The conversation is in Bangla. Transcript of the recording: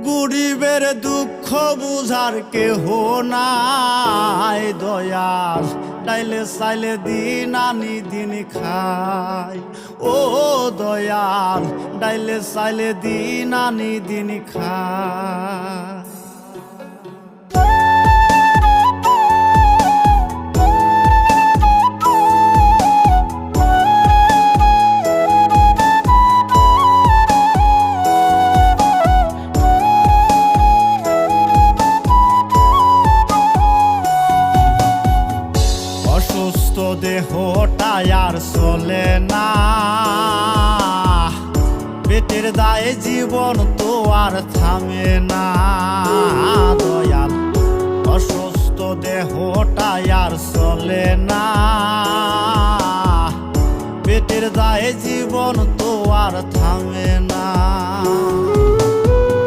গরিবের দুঃখ বুঝার কেহ নাই দয়াল, ডাইলে চাইলে দিন আনি দিন খাই। ও দয়াল, ডাইলে চাইলে দিন আনি দিন খাই। অসুস্থ দেহটাই আর চলে না, পেটের দায়ে জীবন তো আর থামে না দয়াল। অসুস্থ দেহটাই আর চলে না, পেটের দায়ে জীবন তো আর থামে না।